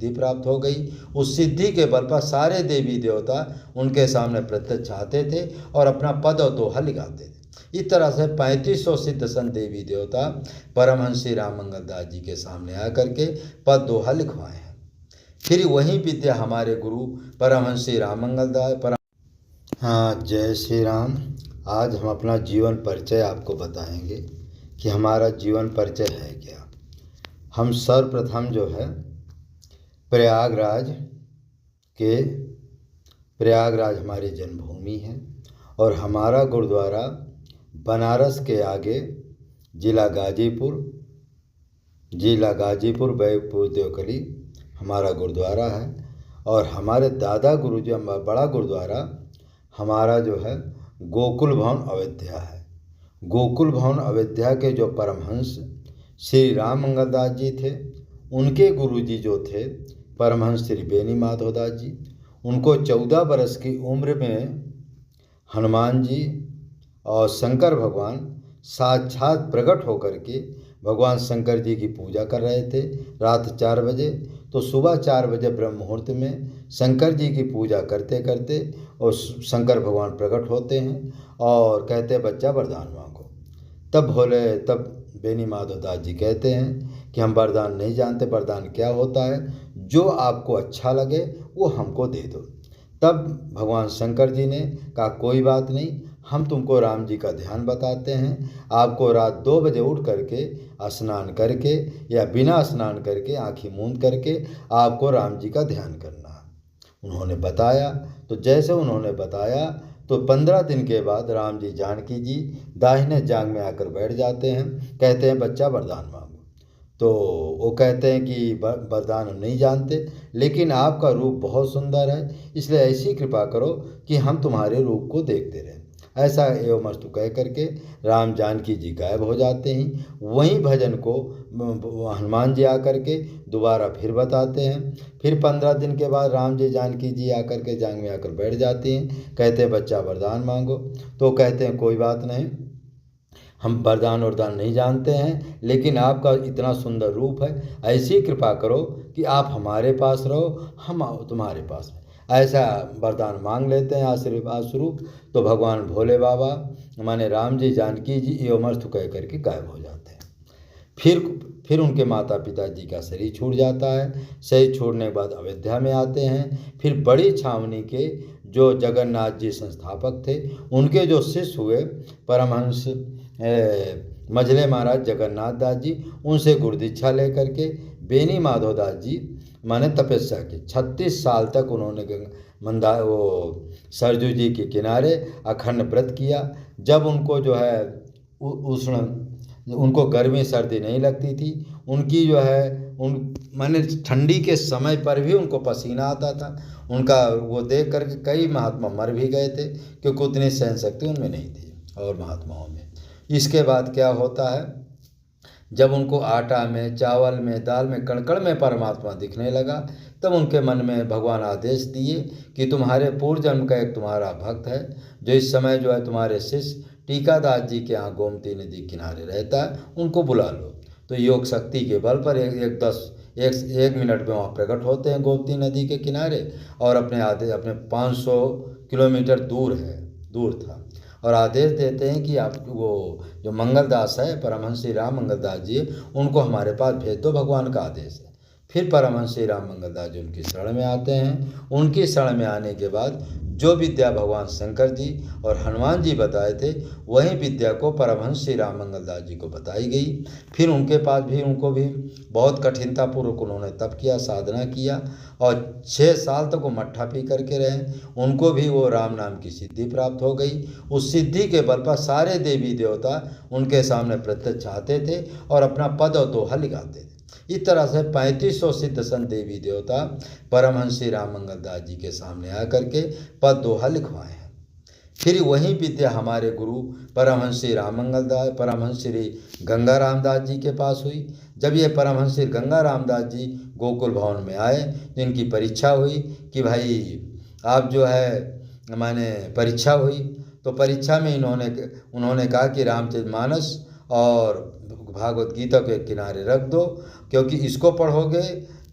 सिद्धि प्राप्त हो गई। उस सिद्धि के बल पर सारे देवी देवता उनके सामने प्रत्यक्ष आते थे और अपना पद और दोहा लिखाते थे। इस तरह से 3500 सिद्ध संत देवी देवता परमहंस श्री राम मंगल दास जी के सामने आकर के पद दोहा लिखवाए हैं। फिर वही विद्या हमारे गुरु परमहंस श्री राम मंगल दास हाँ, जय श्री राम। आज हम अपना जीवन परिचय आपको बताएंगे कि हमारा जीवन परिचय है क्या। हम सर्वप्रथम जो है प्रयागराज हमारी जन्मभूमि है और हमारा गुरुद्वारा बनारस के आगे जिला गाजीपुर बैपुर देवकली हमारा गुरुद्वारा है। और हमारे दादा गुरुजी बड़ा गुरुद्वारा हमारा जो है गोकुल भवन अयोध्या है। गोकुल भवन अयोध्या के जो परमहंस श्री राम मंगल दास जी थे, उनके गुरुजी जो थे परमहंस श्री बेनी माधव दास जी, उनको 14 बरस की उम्र में हनुमान जी और शंकर भगवान साक्षात प्रकट होकर के भगवान शंकर जी की पूजा कर रहे थे रात 4 बजे। तो सुबह 4 बजे ब्रह्म मुहूर्त में शंकर जी की पूजा करते करते और शंकर भगवान प्रकट होते हैं और कहते हैं बच्चा वरदान मांगो। तब बेनी माधव दास जी कहते हैं कि हम वरदान नहीं जानते, वरदान क्या होता है, जो आपको अच्छा लगे वो हमको दे दो। तब भगवान शंकर जी ने कहा कोई बात नहीं, हम तुमको राम जी का ध्यान बताते हैं। आपको रात 2 बजे उठ करके स्नान करके या बिना स्नान करके आँखें मूंद करके आपको राम जी का ध्यान करना है। उन्होंने बताया, तो जैसे उन्होंने बताया तो 15 दिन के बाद राम जी जानकी जी दाहिने जांग में आकर बैठ जाते हैं। कहते हैं बच्चा वरदान मांगो। तो वो कहते हैं कि वरदान हम नहीं जानते, लेकिन आपका रूप बहुत सुंदर है, इसलिए ऐसी कृपा करो कि हम तुम्हारे रूप को देखते रहें। ऐसा एवं अस्तु कह करके राम जानकी जी गायब हो जाते हैं। वहीं भजन को हनुमान जी आकर के दोबारा फिर बताते हैं। फिर 15 दिन के बाद राम जी जानकी जी आकर के जांग में आकर बैठ जाती हैं। कहते हैं बच्चा वरदान मांगो। तो कहते हैं कोई बात नहीं, हम वरदान नहीं जानते हैं, लेकिन आपका इतना सुंदर रूप है, ऐसी कृपा करो कि आप हमारे पास रहो, हम तुम्हारे पास रहो। ऐसा वरदान मांग लेते हैं आशीर्वाद स्वरूप। तो भगवान भोले बाबा माने राम जी जानकी जी एवं अस्तु कह करके गायब हो जाते हैं। फिर उनके माता पिता जी का शरीर छूट जाता है। शरीर छोड़ने के बाद अयोध्या में आते हैं। फिर बड़ी छावनी के जो जगन्नाथ जी संस्थापक थे, उनके जो शिष्य हुए परमहंस मझले महाराज जगन्नाथ दास जी, उनसे गुरुदीक्षा लेकर के बेनी माधव दास जी माने तपस्या की 36 साल तक उन्होंने सरजू जी के किनारे अखंड व्रत किया। जब उनको जो है उनको गर्मी सर्दी नहीं लगती थी, उनकी जो है माने ठंडी के समय पर भी उनको पसीना आता था। उनका वो देख करके कई महात्मा मर भी गए थे, क्योंकि उतनी सहन शक्ति उनमें नहीं थी और महात्माओं में। इसके बाद क्या होता है, जब उनको आटा में, चावल में, दाल में, कण-कण में परमात्मा दिखने लगा, तब उनके मन में भगवान आदेश दिए कि तुम्हारे पूर्व जन्म का एक तुम्हारा भक्त है, जो इस समय जो है तुम्हारे शिष्य टीकादास जी के यहाँ गोमती नदी किनारे रहता है, उनको बुला लो। तो योग शक्ति के बल पर एक मिनट में वहाँ प्रकट होते हैं गोमती नदी के किनारे, और अपने 500 किलोमीटर दूर था, और आदेश देते हैं कि आप वो जो मंगलदास है परमहंस श्री राम मंगलदास जी, उनको हमारे पास भेज दो, भगवान का आदेश है। फिर परमहंस श्री राम मंगलदास जी उनकी शरण में आते हैं। उनकी शरण में आने के बाद जो विद्या भगवान शंकर जी और हनुमान जी बताए थे, वही विद्या को परमहंस श्री राम मंगलदास जी को बताई गई। फिर उनको भी बहुत कठिनता पूर्वक उन्होंने तप किया, साधना किया, और 6 साल तक वो मट्ठा पी करके रहे। उनको भी वो राम नाम की सिद्धि प्राप्त हो गई। उस सिद्धि के बल पर सारे देवी देवता उनके सामने प्रत्यक्ष आते थे और अपना पद और दोहा लिखाते थे। इस तरह से 3500 सिद्ध संत देवी देवता परमहंस श्री राम मंगल दास जी के सामने आकर के पद दोहा लिखवाए हैं। फिर वही विद्या हमारे गुरु परमहंस श्री राम मंगल दास, परमहंस श्री गंगा रामदास जी के पास हुई। जब ये परमहंस श्री गंगा रामदास जी गोकुल भवन में आए, तो इनकी परीक्षा हुई कि भाई आप जो है माने परीक्षा हुई। तो परीक्षा में उन्होंने कहा कि रामचरितमानस और भागवत गीता के किनारे रख दो, क्योंकि इसको पढ़ोगे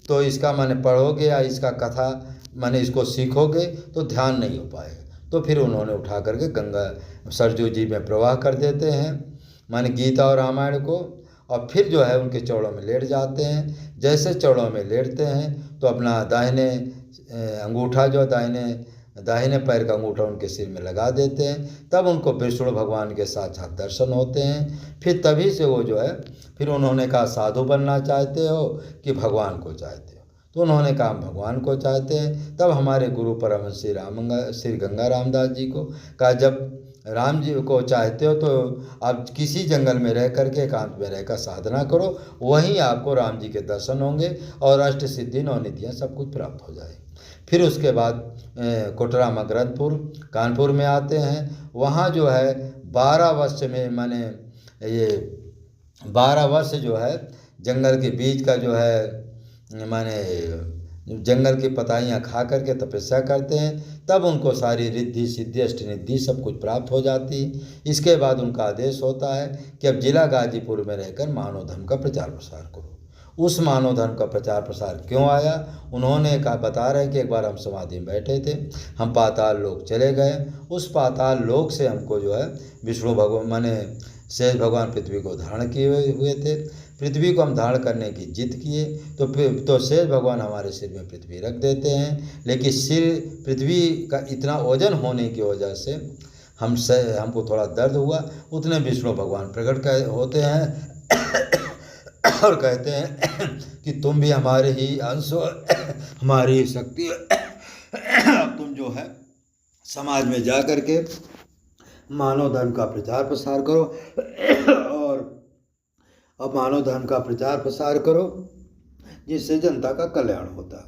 तो इसका माने पढ़ोगे या इसका कथा माने इसको सीखोगे तो ध्यान नहीं हो पाएगा। तो फिर उन्होंने उठा करके गंगा सरजू जी में प्रवाह कर देते हैं माने गीता और रामायण को, और फिर जो है उनके चौड़ों में लेट जाते हैं। जैसे चौड़ों में लेटते हैं तो अपना दाहिने अंगूठा जो दाहिने पैर का अंगूठा उनके सिर में लगा देते हैं। तब उनको विष्णु भगवान के साक्षात दर्शन होते हैं। फिर तभी से वो जो है, फिर उन्होंने कहा साधु बनना चाहते हो कि भगवान को चाहते हो? तो उन्होंने कहा हम भगवान को चाहते हैं। तब हमारे गुरु परमहंस श्री गंगा रामदास जी को कहा, जब राम जी को चाहते हो तो आप किसी जंगल में रह करके एकांत में रहकर साधना करो, वहीं आपको राम जी के दर्शन होंगे और अष्ट सिद्धि नौ निधियाँ सब कुछ प्राप्त हो जाए। फिर उसके बाद कोटरा मकरंदपुर कानपुर में आते हैं। वहाँ जो है 12 वर्ष में माने ये 12 वर्ष जो है जंगल के बीच का जो है माने जंगल की पताइयाँ खा करके तपस्या करते हैं। तब उनको सारी रिद्धि सिद्धि अष्टनिद्धि सब कुछ प्राप्त हो जाती है। इसके बाद उनका आदेश होता है कि अब जिला गाजीपुर में रहकर मानव धर्म का प्रचार प्रसार करो। उस मानव धर्म का प्रचार प्रसार क्यों आया? उन्होंने कहा, बता रहे कि एक बार हम समाधि में बैठे थे, हम पाताल लोक चले गए। उस पाताल लोक से हमको जो है विष्णु भगवान माने शेष भगवान पृथ्वी को धारण किए हुए थे। पृथ्वी को हम धारण करने की जिद किए तो शेष भगवान हमारे सिर में पृथ्वी रख देते हैं। लेकिन सिर पृथ्वी का इतना वजन होने की वजह से हमको थोड़ा दर्द हुआ। उतने विष्णु भगवान प्रकट होते हैं और कहते हैं कि तुम भी हमारे ही अंश हो, हमारी ही शक्ति हो। अब तुम जो है समाज में जा कर के मानव धर्म का प्रचार प्रसार करो और अब मानव धर्म का प्रचार प्रसार करो जिससे जनता का कल्याण होता।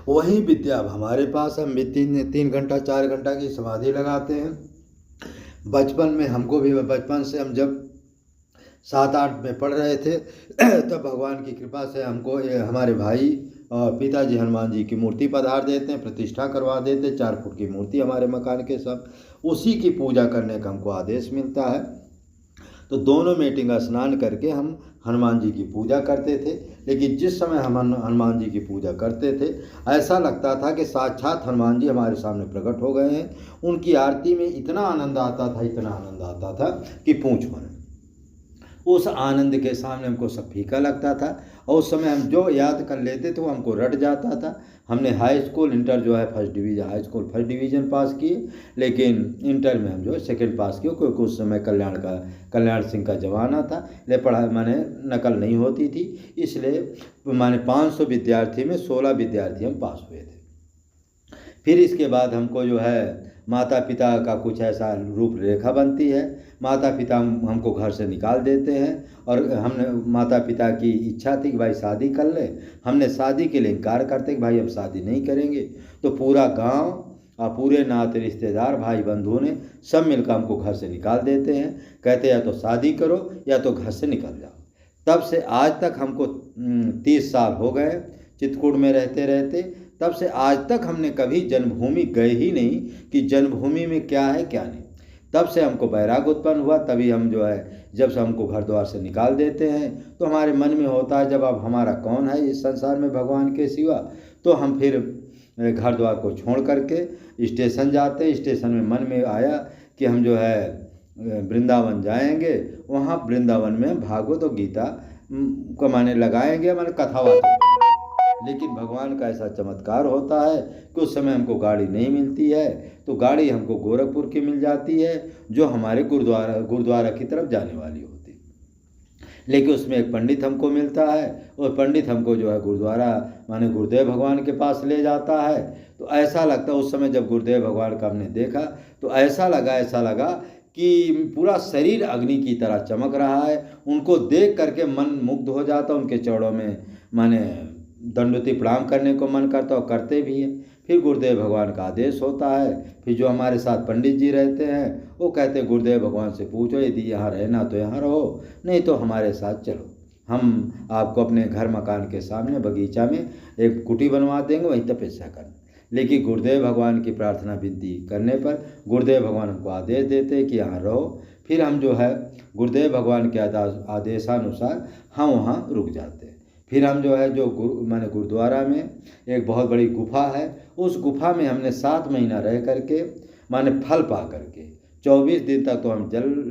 वही विद्या अब हमारे पास, हम भी 3 घंटा 4 घंटा की समाधि लगाते हैं। बचपन में हमको भी, बचपन से हम जब 7-8 में पढ़ रहे थे तब भगवान की कृपा से हमको हमारे भाई और पिताजी हनुमान जी की मूर्ति पधार देते हैं, प्रतिष्ठा करवा देते। 4 फुट की मूर्ति हमारे मकान के सब, उसी की पूजा करने का हमको आदेश मिलता है। तो दोनों मीटिंग स्नान करके हम हनुमान जी की पूजा करते थे। लेकिन जिस समय हम हनुमान जी की पूजा करते थे ऐसा लगता था कि साक्षात हनुमान जी हमारे सामने प्रकट हो गए हैं। उनकी आरती में इतना आनंद आता था कि पूछो नहीं। उस आनंद के सामने हमको सब फीका लगता था और उस समय हम जो याद कर लेते थे वो हमको रट जाता था। हमने हाई स्कूल इंटर जो है हाई स्कूल फर्स्ट डिवीज़न पास किए, लेकिन इंटर में हम जो है सेकेंड पास किए, क्योंकि उस समय कल्याण सिंह का ज़माना था। ले पढ़ाई माने नकल नहीं होती थी, इसलिए माने 500 विद्यार्थी में 16 विद्यार्थी हम पास हुए थे। फिर इसके बाद हमको जो है माता पिता का कुछ ऐसा रूपरेखा बनती है। माता पिता हमको घर से निकाल देते हैं और हमने माता पिता की इच्छा थी कि भाई शादी कर ले। हमने शादी के लिए इनकार करते कि भाई हम शादी नहीं करेंगे। तो पूरा गांव और पूरे नाते रिश्तेदार भाई बंधु ने सब मिलकर हमको घर से निकाल देते हैं। कहते या तो शादी करो या तो घर से निकल जाओ। तब से आज तक हमको 30 साल हो गए चित्रकूट में रहते रहते। तब से आज तक हमने कभी जन्मभूमि गए ही नहीं कि जन्मभूमि में क्या है क्या नहीं। तब से हमको वैराग्य उत्पन्न हुआ। तभी हम जो है जब से हमको घर द्वार से निकाल देते हैं तो हमारे मन में होता है जब अब हमारा कौन है इस संसार में भगवान के सिवा। तो हम फिर घर द्वार को छोड़ करके स्टेशन जाते हैं। स्टेशन में मन में आया कि हम जो है वृंदावन जाएंगे। वहाँ वृंदावन में भागवत और गीता को माने लगाएंगे, माने कथावाचन। लेकिन भगवान का ऐसा चमत्कार होता है कि उस समय हमको गाड़ी नहीं मिलती है, तो गाड़ी हमको गोरखपुर की मिल जाती है जो हमारे गुरुद्वारा की तरफ जाने वाली होती है। लेकिन उसमें एक पंडित हमको मिलता है और पंडित हमको जो है गुरुद्वारा माने गुरुदेव भगवान के पास ले जाता है। तो ऐसा लगता है उस समय जब गुरुदेव भगवान का हमने देखा तो ऐसा लगा कि पूरा शरीर अग्नि की तरह चमक रहा है। उनको देख करके मन मुग्ध हो जाता, उनके चरणों में माने दंडवती प्रणाम करने को मन करता और करते भी हैं। फिर गुरुदेव भगवान का आदेश होता है। फिर जो हमारे साथ पंडित जी रहते हैं वो कहते हैं गुरुदेव भगवान से पूछो यदि यहाँ रहना तो यहाँ रहो, नहीं तो हमारे साथ चलो, हम आपको अपने घर मकान के सामने बगीचा में एक कुटी बनवा देंगे, वहीं तपस्या करना। लेकिन गुरुदेव भगवान की प्रार्थना विनती करने पर गुरुदेव भगवान हमको आदेश देते हैं कि यहाँ रहो। फिर हम जो है गुरुदेव भगवान के आदेशानुसार हम वहाँ रुक जाते हैं। फिर हम जो है जो माने गुरुद्वारा में एक बहुत बड़ी गुफा है, उस गुफा में हमने 7 महीना रह करके माने फल पा करके 24 दिन तक तो हम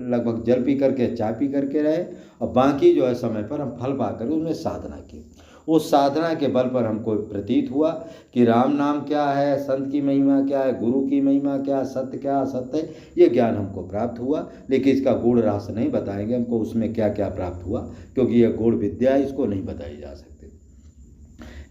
लगभग जल पी करके चाय पी करके रहे, और बाकी जो है समय पर हम फल पा कर उसमें साधना की। उस साधना के बल पर हमको प्रतीत हुआ कि राम नाम क्या है, संत की महिमा क्या है, गुरु की महिमा क्या, सत्य क्या असत्य है, ये ज्ञान हमको प्राप्त हुआ। लेकिन इसका गूढ़ रहस्य नहीं बताएंगे हमको उसमें क्या क्या प्राप्त हुआ, क्योंकि यह गूढ़ विद्या है, इसको नहीं बताई जा सकती।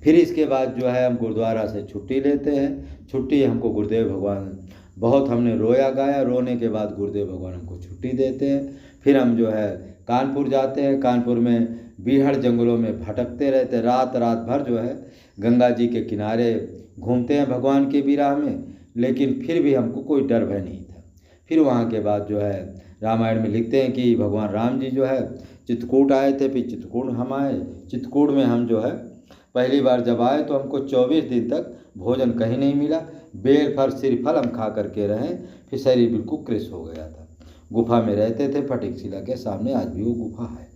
फिर इसके बाद जो है हम गुरुद्वारा से छुट्टी लेते हैं। छुट्टी हमको गुरुदेव भगवान, बहुत हमने रोया गाया, रोने के बाद गुरुदेव भगवान हमको छुट्टी देते हैं। फिर हम जो है कानपुर जाते हैं। कानपुर में बीहड़ जंगलों में भटकते रहते, रात रात भर जो है गंगा जी के किनारे घूमते हैं भगवान की विराह में, लेकिन फिर भी हमको कोई डर भय नहीं था। फिर वहाँ के बाद जो है रामायण में लिखते हैं कि भगवान राम जी जो है चित्रकूट आए थे, फिर चित्रकूट हम आए। चित्रकूट में हम जो है पहली बार जब आए तो हमको 24 दिन तक भोजन कहीं नहीं मिला, बेल फल श्रीफल हम खा करके रहें, फिर शरीर बिल्कुल कृश हो गया था। गुफा में रहते थे, फटिक शिला के सामने, आज भी वो गुफा है।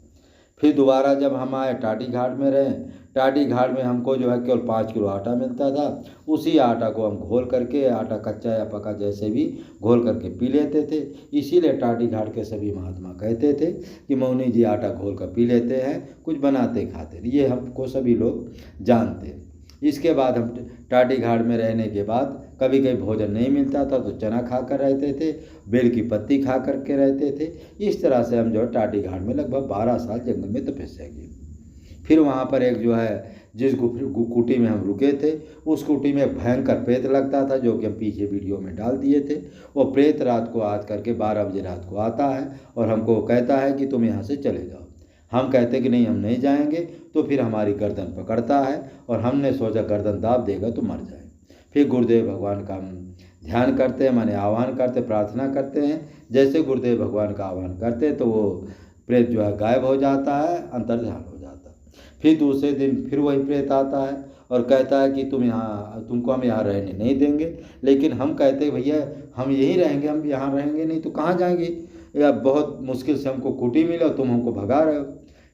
फिर दोबारा जब हम आए टाटी घाट में रहे। टाटी घाट में हमको जो है केवल 5 किलो आटा मिलता था, उसी आटा को हम घोल करके, आटा कच्चा या पका जैसे भी घोल करके पी लेते थे। इसीलिए टाटी घाट के सभी महात्मा कहते थे कि मौनी जी आटा घोल कर पी लेते हैं, कुछ बनाते खाते, ये हमको सभी लोग जानते हैं। इसके बाद हम टाटी घाट में रहने के बाद कभी कभी भोजन नहीं मिलता था तो चना खा कर रहते थे, बेल की पत्ती खा करके रहते थे। इस तरह से हम जो है टाटी घाट में लगभग 12 साल जंगल में तपस्या की। फिर वहाँ पर एक जो है जिस कुटी में हम रुके थे, उस कुटी में भयंकर प्रेत लगता था, जो कि हम पीछे वीडियो में डाल दिए थे। वो प्रेत रात को आज करके 12 बजे रात को आता है और हमको कहता है कि तुम यहाँ से चले जाओ। हम कहते कि नहीं, हम नहीं जाएंगे। तो फिर हमारी गर्दन पकड़ता है और हमने सोचा गर्दन दाब देगा तो मर जाए। फिर गुरुदेव भगवान का हम ध्यान करते हैं, माने आह्वान करते, प्रार्थना करते हैं। जैसे गुरुदेव भगवान का आह्वान करते हैं तो वो प्रेत जो है गायब हो जाता है, अंतर ध्यान हो जाता है। फिर दूसरे दिन फिर वही प्रेत आता है और कहता है कि तुमको हम यहाँ रहने नहीं देंगे। लेकिन हम कहते हैं भैया हम यहीं रहेंगे, हम यहाँ रहेंगे नहीं तो कहाँ जाएंगे, या बहुत मुश्किल से हमको कुटी मिला, तुम हमको भगा रहे हो।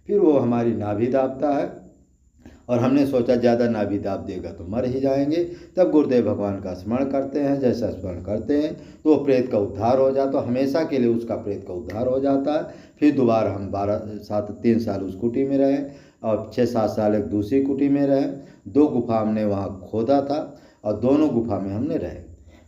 फिर वो हमारी नाभि दाबता है और हमने सोचा ज़्यादा नाभि दाब देगा तो मर ही जाएंगे। तब गुरुदेव भगवान का स्मरण करते हैं। जैसा स्मरण करते हैं तो वो प्रेत का उद्धार हो जाता है, हमेशा के लिए उसका प्रेत का उद्धार हो जाता है। फिर दोबारा हम 3 साल उस कुटी में रहे और 6-7 साल एक दूसरी कुटी में रहे। 2 गुफा हमने वहाँ खोदा था और दोनों गुफा में हमने रहे।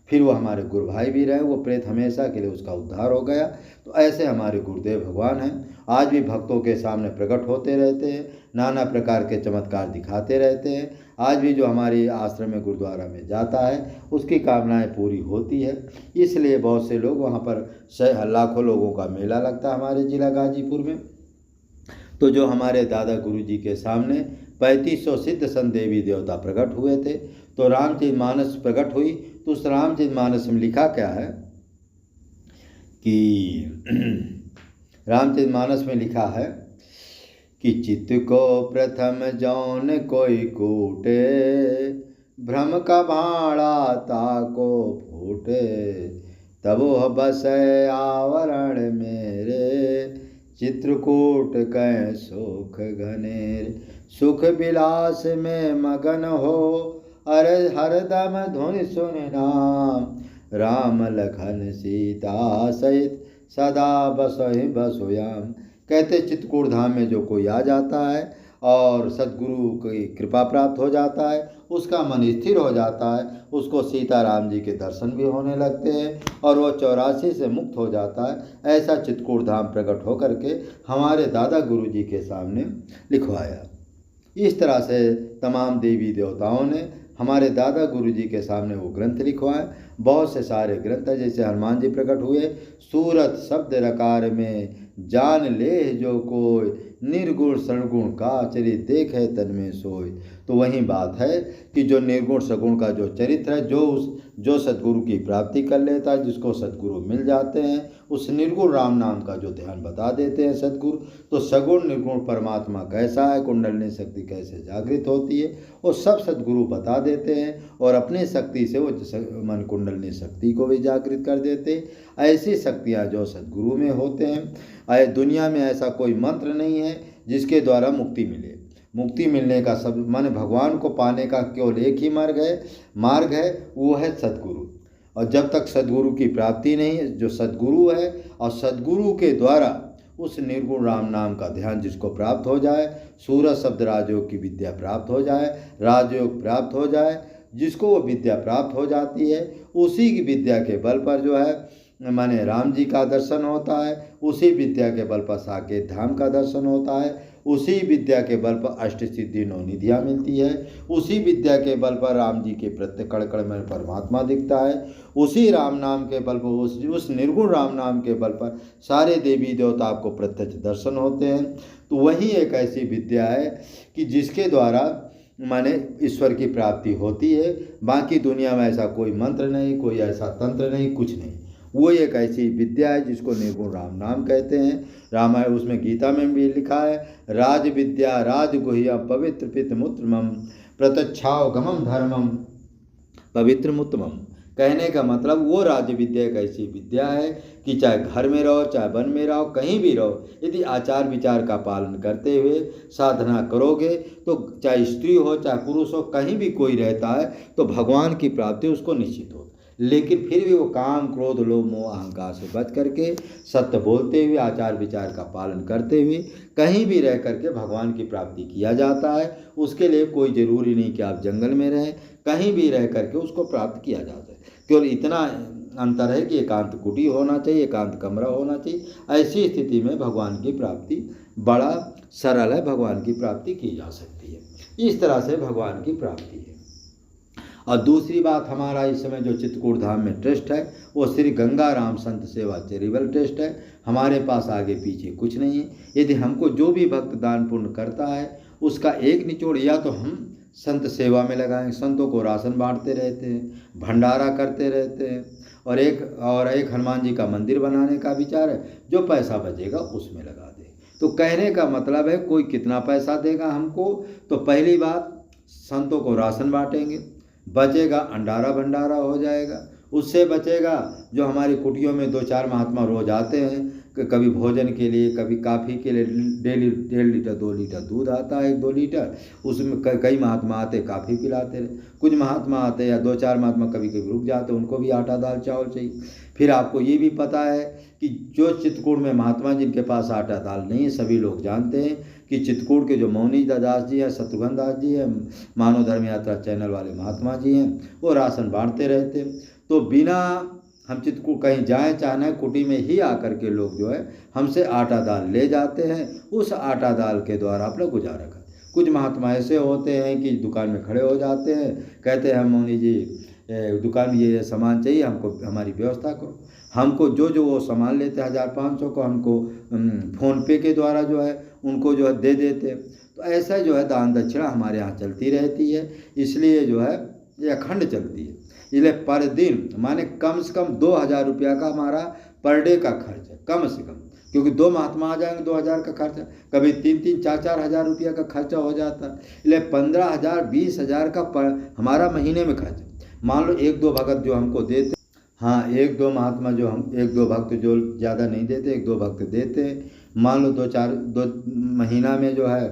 फिर वो हमारे गुरु भाई भी रहे, वो प्रेत हमेशा के लिए उसका उद्धार हो गया। तो ऐसे हमारे गुरुदेव भगवान हैं, आज भी भक्तों के सामने प्रकट होते रहते हैं, नाना प्रकार के चमत्कार दिखाते रहते हैं। आज भी जो हमारी आश्रम में गुरुद्वारा में जाता है उसकी कामनाएं पूरी होती है। इसलिए बहुत से लोग वहाँ पर लाखों लोगों का मेला लगता है हमारे ज़िला गाजीपुर में। तो जो हमारे दादा गुरु जी के सामने 3500 सिद्ध संत देवी देवता प्रकट हुए थे, तो रामचरितमानस प्रकट हुई। तो उस रामचरितमानस में लिखा क्या है कि रामचरितमानस में लिखा है कि चित्त को प्रथम जौन कोई कूटे, भ्रम का भाड़ा ताको फूटे, तब बसै आवरण मेरे, चित्रकूट कै सुख घनेर। सुख विलास में मगन हो, अरे हरदम धुन सुन नाम, राम लखन सीता सहित सदा बसहि बसोयाम। कहते चित्रकूट धाम में जो कोई आ जाता है और सद्गुरु की कृपा प्राप्त हो जाता है, उसका मन स्थिर हो जाता है, उसको सीताराम जी के दर्शन भी होने लगते हैं और वो 84 से मुक्त हो जाता है। ऐसा चित्रकूट धाम प्रकट होकर के हमारे दादा गुरु जी के सामने लिखवाया। इस तरह से तमाम देवी देवताओं ने हमारे दादा गुरु जी के सामने वो ग्रंथ लिखवाए। बहुत से सारे ग्रंथ हैं, जैसे हनुमान जी प्रकट हुए, सूरत शब्द रकार में जान ले जो कोई, निर्गुण सगुण का चरित देखे तन में सोई। तो वही बात है कि जो निर्गुण सगुण का जो चरित्र है, जो सद्गुरु की प्राप्ति कर लेता है, जिसको सद्गुरु मिल जाते हैं, उस निर्गुण राम नाम का जो ध्यान बता देते हैं सद्गुरु, तो सगुण निर्गुण परमात्मा कैसा है, कुंडलिनी शक्ति कैसे जागृत होती है, वो सब सद्गुरु बता देते हैं और अपनी शक्ति से वो मन कुंडलिनी शक्ति को भी जागृत कर देते हैं। ऐसी शक्तियाँ जो सद्गुरु में होते हैं, दुनिया में ऐसा कोई मंत्र नहीं है जिसके द्वारा मुक्ति मिले। मुक्ति मिलने का सब माने भगवान को पाने का केवल एक ही मार्ग है, वो है सद्गुरु। और जब तक सद्गुरु की प्राप्ति नहीं है, जो सद्गुरु है और सद्गुरु के द्वारा उस निर्गुण राम नाम का ध्यान जिसको प्राप्त हो जाए, सूरज शब्द राजयोग की विद्या प्राप्त हो जाए, राजयोग प्राप्त हो जाए, जिसको वो विद्या प्राप्त हो जाती है, उसी की विद्या के बल पर जो है माने राम जी का दर्शन होता है, उसी विद्या के बल पर साकेत धाम का दर्शन होता है, उसी विद्या के बल पर अष्ट सिद्धि नौ निधियाँ मिलती है, उसी विद्या के बल पर राम जी के प्रत्येक कण कण में परमात्मा दिखता है, उसी राम नाम के बल पर उस निर्गुण राम नाम के बल पर सारे देवी देवता आपको प्रत्यक्ष दर्शन होते हैं। तो वही एक ऐसी विद्या है कि जिसके द्वारा माने ईश्वर की प्राप्ति होती है। बाकी दुनिया में ऐसा कोई मंत्र नहीं, कोई ऐसा तंत्र नहीं, कुछ नहीं। वो एक ऐसी विद्या है जिसको निर्गुण राम नाम कहते हैं। रामायण उसमें गीता में भी लिखा है, राज विद्या राजगुह्यम पवित्र पितमुत्तमम प्रत्यक्षावगमम धर्मम पवित्रमुत्तमम। कहने का मतलब वो राज विद्या एक ऐसी विद्या है कि चाहे घर में रहो, चाहे वन में रहो, कहीं भी रहो, यदि आचार विचार का पालन करते हुए साधना करोगे तो चाहे स्त्री हो चाहे पुरुष हो, कहीं भी कोई रहता है तो भगवान की प्राप्ति उसको निश्चित हो। लेकिन फिर भी वो काम क्रोध लोभ मोह अहंकार से बच करके सत्य बोलते हुए आचार विचार का पालन करते हुए कहीं भी रह करके भगवान की प्राप्ति किया जाता है। उसके लिए कोई ज़रूरी नहीं कि आप जंगल में रहें, कहीं भी रह करके उसको प्राप्त किया जाता है। केवल इतना अंतर है कि एकांत कुटी होना चाहिए, एकांत कमरा होना चाहिए। ऐसी स्थिति में भगवान की प्राप्ति बड़ा सरल है, भगवान की प्राप्ति की जा सकती है। इस तरह से भगवान की प्राप्ति है। और दूसरी बात, हमारा इस समय जो चित्रकूट धाम में ट्रस्ट है वो श्री गंगा राम संत सेवा चैरिटेबल ट्रस्ट है। हमारे पास आगे पीछे कुछ नहीं है। यदि हमको जो भी भक्त दान पुण्य करता है उसका एक निचोड़ या तो हम संत सेवा में लगाएं, संतों को राशन बांटते रहते हैं, भंडारा करते रहते हैं, और एक हनुमान जी का मंदिर बनाने का विचार है, जो पैसा बचेगा उसमें लगा दें। तो कहने का मतलब है कोई कितना पैसा देगा हमको, तो पहली बात संतों को राशन बांटेंगे, बचेगा अंडारा भंडारा हो जाएगा। उससे बचेगा जो हमारी कुटियों में 2-4 महात्मा रोज आते हैं, कभी भोजन के लिए, कभी काफ़ी के लिए, डेली 1.5 लीटर 2 लीटर दूध आता है, 1-2 लीटर, उसमें कई महात्मा आते काफ़ी पिलाते रहे। कुछ महात्मा आते या 2-4 महात्मा कभी कभी रुक जाते, उनको भी आटा दाल चावल चाहिए। फिर आपको ये भी पता है कि जो चित्रकूट में महात्मा जिनके पास आटा दाल नहीं है, सभी लोग जानते हैं कि चित्रकूट के जो मौनी दास जी हैं, शत्रुघ्न दास जी हैं, मानव धर्म यात्रा चैनल वाले महात्मा जी हैं, वो राशन बांटते रहते। तो बिना हम चित्रकूट कहीं जाएं चाहे कुटी में ही आकर के लोग जो है हमसे आटा दाल ले जाते हैं। उस आटा दाल के द्वारा अपना गुजारा करते। कुछ महात्मा ऐसे होते हैं कि दुकान में खड़े हो जाते हैं, कहते हैं मौनी जी दुकान में ये सामान चाहिए, हमको हमारी व्यवस्था करो। हमको जो वो सामान लेते हैं 1500 को हमको फ़ोन पे के द्वारा जो है उनको जो है दे देते। तो ऐसा जो है दान दक्षिणा हमारे यहाँ चलती रहती है, इसलिए जो है ये अखंड चलती है। इसलिए पर दिन माने कम से कम 2000 रुपया का हमारा पर डे का खर्च है, कम से कम, क्योंकि 2 महात्मा आ जाएंगे 2000 का खर्चा, कभी 3-3, 4-4 हज़ार रुपया का खर्चा हो जाता है। इसलिए 15,000, 20,000 का हमारा महीने में खर्च। मान लो 1-2 भगत जो हमको देते, हाँ 1-2 महात्मा जो हम 1-2 भक्त जो ज़्यादा नहीं देते, 1-2 भक्त देते, मान लो 2 महीना में जो है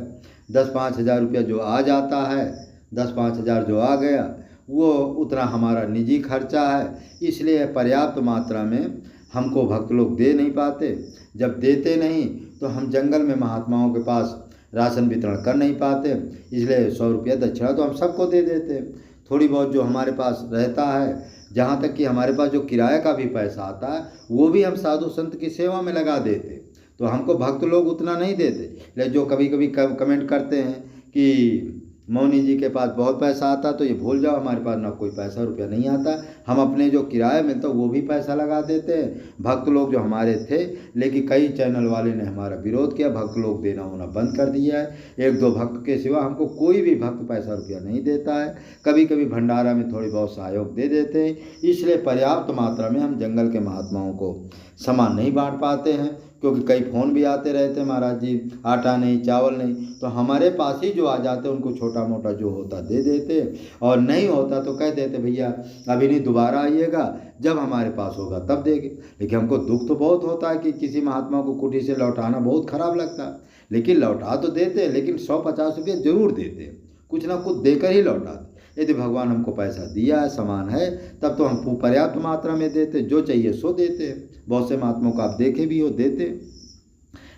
10-5 हज़ार रुपया जो आ जाता है, 10-5 हज़ार जो आ गया वो उतना हमारा निजी खर्चा है। इसलिए पर्याप्त मात्रा में हमको भक्त लोग दे नहीं पाते। जब देते नहीं तो हम जंगल में महात्माओं के पास राशन वितरण कर नहीं पाते, इसलिए 100 रुपया दक्षिणा तो हम सबको दे देते हैं। थोड़ी बहुत जो हमारे पास रहता है, जहाँ तक कि हमारे पास जो किराए का भी पैसा आता है वो भी हम साधु संत की सेवा में लगा देते। तो हमको भक्त लोग उतना नहीं देते। लेकिन जो कभी कभी कमेंट करते हैं कि मौनी जी के पास बहुत पैसा आता, तो ये भूल जाओ हमारे पास ना कोई पैसा रुपया नहीं आता। हम अपने जो किराया मिलता वो भी पैसा लगा देते हैं। भक्त लोग जो हमारे थे, लेकिन कई चैनल वाले ने हमारा विरोध किया, भक्त लोग देना होना बंद कर दिया है। 1-2 भक्त के सिवा हमको कोई भी भक्त पैसा रुपया नहीं देता है। कभी कभी भंडारा में थोड़ी बहुत सहयोग दे देते हैं। इसलिए पर्याप्त मात्रा में हम जंगल के महात्माओं को सामान नहीं बांट पाते हैं, क्योंकि कई फ़ोन भी आते रहते हैं, महाराज जी आटा नहीं, चावल नहीं। तो हमारे पास ही जो आ जाते उनको छोटा मोटा जो होता दे देते, और नहीं होता तो कह देते भैया अभी नहीं, दोबारा आइएगा, जब हमारे पास होगा तब देंगे। लेकिन हमको दुख तो बहुत होता है कि किसी महात्मा को कुटी से लौटाना बहुत ख़राब लगता है। लेकिन लौटा तो देते हैं, लेकिन 100-50 रुपये जरूर देते हैं, कुछ ना कुछ देकर ही लौटाते। यदि भगवान हमको पैसा दिया है, सामान है, तब तो हम पर्याप्त मात्रा में देते, जो चाहिए सो देते हैं। बहुत से महात्माओं को आप देखे भी हो, देते।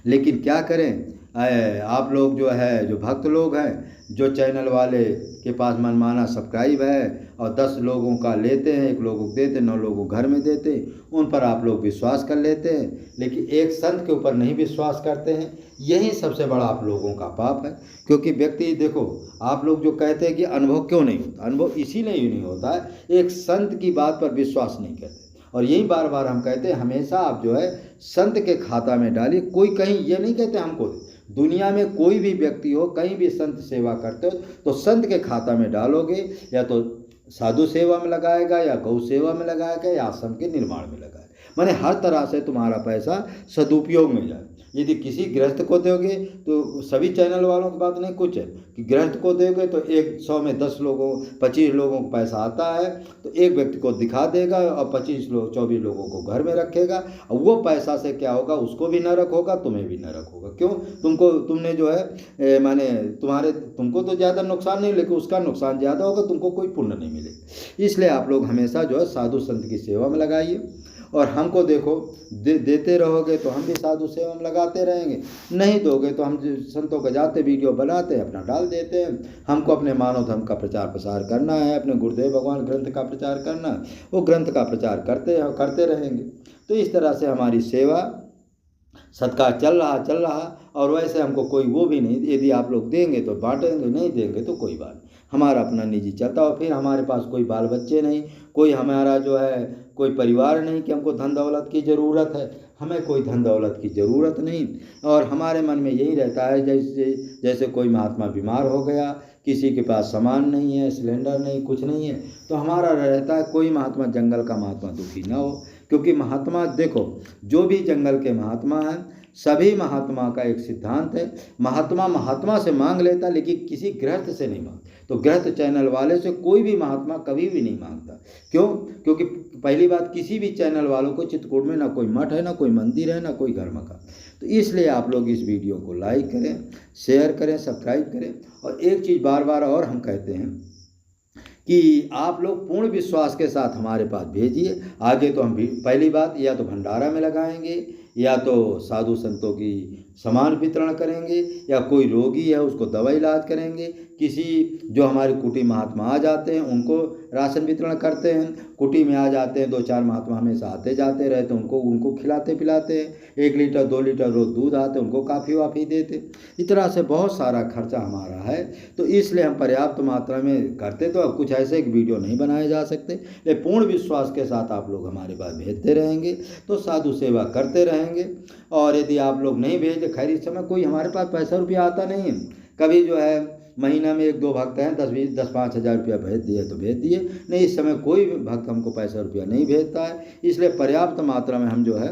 लेकिन क्या करें, आप लोग जो है, जो भक्त लोग हैं, जो चैनल वाले के पास मनमाना सब्सक्राइब है और 10 लोगों का लेते हैं, 1 लोगों को देते, 9 लोगों को घर में देते, उन पर आप लोग विश्वास कर लेते हैं, लेकिन एक संत के ऊपर नहीं विश्वास करते हैं। यही सबसे बड़ा आप लोगों का पाप है। क्योंकि व्यक्ति, देखो, आप लोग जो कहते हैं कि अनुभव क्यों नहीं होता, अनुभव इसीलिए नहीं होता है, एक संत की बात पर विश्वास नहीं करते। और यही बार बार हम कहते हैं, हमेशा आप जो है संत के खाता में डालिए। कोई कहीं ये नहीं कहते हमको, दुनिया में कोई भी व्यक्ति हो, कहीं भी संत सेवा करते हो तो संत के खाता में डालोगे, या तो साधु सेवा में लगाएगा, या गौ सेवा में लगाएगा, या आश्रम के निर्माण में लगाएगा। माने हर तरह से तुम्हारा पैसा सदुपयोग में जाए। यदि किसी गृहस्थ को दोगे, तो सभी चैनल वालों की बात नहीं, कुछ है कि गृहस्थ को दोगे तो 100 में 10 लोगों 25 लोगों को पैसा आता है, तो एक व्यक्ति को दिखा देगा और 24 लोगों को घर में रखेगा। और वो पैसा से क्या होगा, उसको भी नरक होगा, तुम्हें भी नरक होगा। क्यों? तुमने जो है माने तुमको तो ज़्यादा नुकसान नहीं, लेकिन उसका नुकसान ज़्यादा होगा, तुमको कोई पुण्य नहीं मिलेगा। इसलिए आप लोग हमेशा जो है साधु संत की सेवा में लगाइए। और हमको देखो, देते रहोगे तो हम भी साधु सेवा में लगाते रहेंगे, नहीं दोगे तो हम संतों का जाते वीडियो बनाते हैं, अपना डाल देते हैं। हमको अपने मानव धर्म का प्रचार प्रसार करना है, अपने गुरुदेव भगवान ग्रंथ का प्रचार करना है, वो ग्रंथ का प्रचार करते रहेंगे। तो इस तरह से हमारी सेवा सत्कार चल रहा। और वैसे हमको कोई वो भी नहीं, यदि आप लोग देंगे तो बांटेंगे, नहीं देंगे तो कोई बात, हमारा अपना निजी चलता। और फिर हमारे पास कोई बाल बच्चे नहीं, कोई हमारा जो है कोई परिवार नहीं कि हमको धन दौलत की ज़रूरत है। हमें कोई धन दौलत की ज़रूरत नहीं। और हमारे मन में यही रहता है, जैसे कोई महात्मा बीमार हो गया, किसी के पास सामान नहीं है, सिलेंडर नहीं, कुछ नहीं है, तो हमारा रहता है कोई महात्मा, जंगल का महात्मा दुखी ना हो। क्योंकि महात्मा, देखो, जो भी जंगल के महात्मा हैं, सभी महात्मा का एक सिद्धांत है, महात्मा से मांग लेता, लेकिन किसी गृहस्थ से नहीं मांगता। तो गृहस्थ चैनल वाले से कोई भी महात्मा कभी भी नहीं मांगता। क्यों? क्योंकि पहली बात, किसी भी चैनल वालों को चित्रकूट में ना कोई मठ है, ना कोई मंदिर है, ना कोई घर मकान। तो इसलिए आप लोग इस वीडियो को लाइक करें, शेयर करें, सब्सक्राइब करें। और एक चीज़ बार बार और हम कहते हैं कि आप लोग पूर्ण विश्वास के साथ हमारे पास भेजिए। आगे तो हम भी, पहली बात, या तो भंडारा में लगाएंगे, या तो साधु संतों की सामान वितरण करेंगे, या कोई रोगी है उसको दवा इलाज करेंगे, किसी जो हमारे कुटी महात्मा आ जाते हैं उनको राशन वितरण करते हैं। कुटी में आ जाते हैं 2-4 महात्मा, हमेशा आते जाते रहते, उनको खिलाते पिलाते हैं। 1 लीटर 2 लीटर रोज दूध आते, उनको काफ़ी वाफ़ी देते। इस तरह से बहुत सारा खर्चा हमारा है। तो इसलिए हम पर्याप्त मात्रा में करते, तो अब कुछ ऐसे एक वीडियो नहीं बनाए जा सकते, लेकिन पूर्ण विश्वास के साथ आप लोग हमारे पास भेजते रहेंगे तो साधु सेवा करते रहेंगे। और यदि आप लोग नहीं भेजते, खैर इस समय कोई हमारे पास पैसा रुपया आता नहीं है। कभी जो है महीना में 1-2 भक्त हैं, 10-5 हज़ार रुपया भेज दिए तो भेज दिए, नहीं इस समय कोई भक्त हमको पैसा रुपया नहीं भेजता है। इसलिए पर्याप्त मात्रा में हम जो है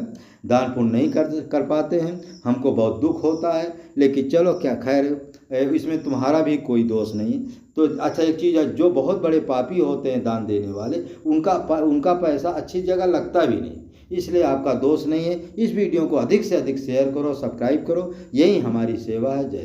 दान पुण्य नहीं कर पाते हैं। हमको बहुत दुख होता है, लेकिन चलो क्या, खैर इसमें तुम्हारा भी कोई दोष नहीं। तो अच्छा, एक चीज़ है, जो बहुत बड़े पापी होते हैं दान देने वाले, उनका पैसा अच्छी जगह लगता भी नहीं, इसलिए आपका दोष नहीं है। इस वीडियो को अधिक से अधिक शेयर करो, सब्सक्राइब करो, यही हमारी सेवा है। जय।